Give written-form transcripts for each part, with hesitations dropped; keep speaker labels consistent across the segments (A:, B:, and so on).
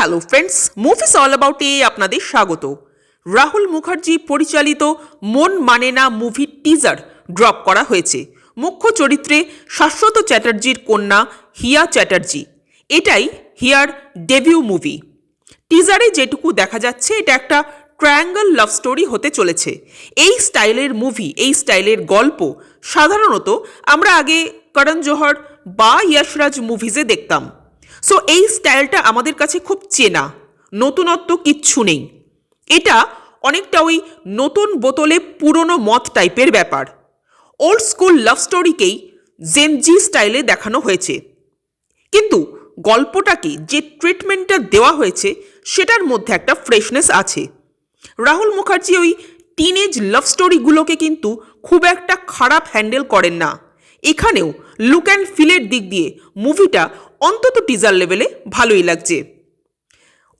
A: Hello friends, movies all about a আপনাদের স্বাগত। রাহুল মুখার্জি পরিচালিত মন মানে না মুভির টিজার ড্রপ করা হয়েছে। মুখ্য চরিত্রে শাশ্বত চ্যাটার্জির কন্যা হিয়া চ্যাটার্জি। এটাই হিয়ার ডেবিউ মুভি। টিজারে যেটুকু দেখা যাচ্ছে এটা একটা ট্রায়াঙ্গল লাভ স্টোরি হতে চলেছে। এই স্টাইলের মুভি, এই স্টাইলের গল্প সাধারণত আমরা আগে করণ জোহর বা ইয়াশরাজ মুভিজে দেখতাম। সো এই স্টাইলটা আমাদের কাছে খুব চেনা, নতুনত্ব কিচ্ছু নেই। এটা অনেকটা ওই নতুন বোতলে পুরনো মদ টাইপের ব্যাপার। ওল্ড স্কুল লাভ স্টোরিকেই জেনজি স্টাইলে দেখানো হয়েছে, কিন্তু গল্পটাকে যে ট্রিটমেন্টটা দেওয়া হয়েছে সেটার মধ্যে একটা ফ্রেশনেস আছে। রাহুল মুখার্জি ওই টিনেজ লাভ স্টোরিগুলোকে কিন্তু খুব একটা খারাপ হ্যান্ডেল করেন না। এখানেও লুক অ্যান্ড ফিলের দিক দিয়ে মুভিটা অন্তত টিজার লেভেলে ভালোই লাগছে।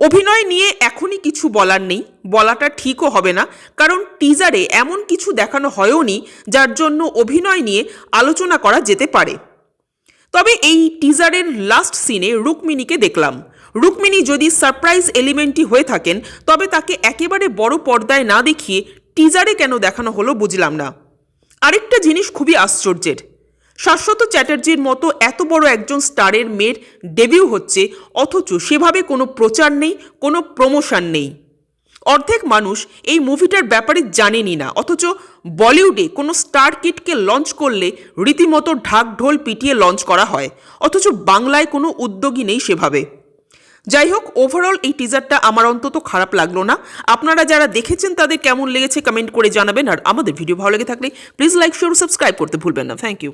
A: অভিনয় নিয়ে এখনই কিছু বলার নেই, বলাটা ঠিকও হবে না, কারণ টিজারে এমন কিছু দেখানো হয়ওনি যার জন্য অভিনয় নিয়ে আলোচনা করা যেতে পারে। তবে এই টিজারের লাস্ট সিনে রুক্মিণীকে দেখলাম। রুক্মিণী যদি সারপ্রাইজ এলিমেন্টই হয়ে থাকেন তবে তাকে একেবারে বড় পর্দায় না দেখিয়ে টিজারে কেন দেখানো হলো বুঝলাম না। আরেকটা জিনিস খুবই আশ্চর্যের, শাশ্বত চ্যাটার্জির মতো এত বড় একজন স্টারের মেয়ের ডেবিউ হচ্ছে, অথচ সেভাবে কোনো প্রচার নেই, কোনো প্রমোশন নেই। অর্ধেক মানুষ এই মুভিটার ব্যাপারে জানেনই না, অথচ বলিউডে কোনো স্টার কিডকে লঞ্চ করলে রীতিমতো ঢাক ঢোল পিটিয়ে লঞ্চ করা হয়, অথচ বাংলায় কোনো উদ্যোগই নেই সেভাবে। যাই হোক, ওভারঅল এই টিজারটা আমার অন্তত খারাপ লাগলো না। আপনারা যারা দেখেছেন তাদের কেমন লেগেছে কমেন্ট করে জানাবেন, আর আমাদের ভিডিও ভালো লেগে থাকলে প্লিজ লাইক, শেয়ার, সাবস্ক্রাইব করতে ভুলবেন না। Thank you.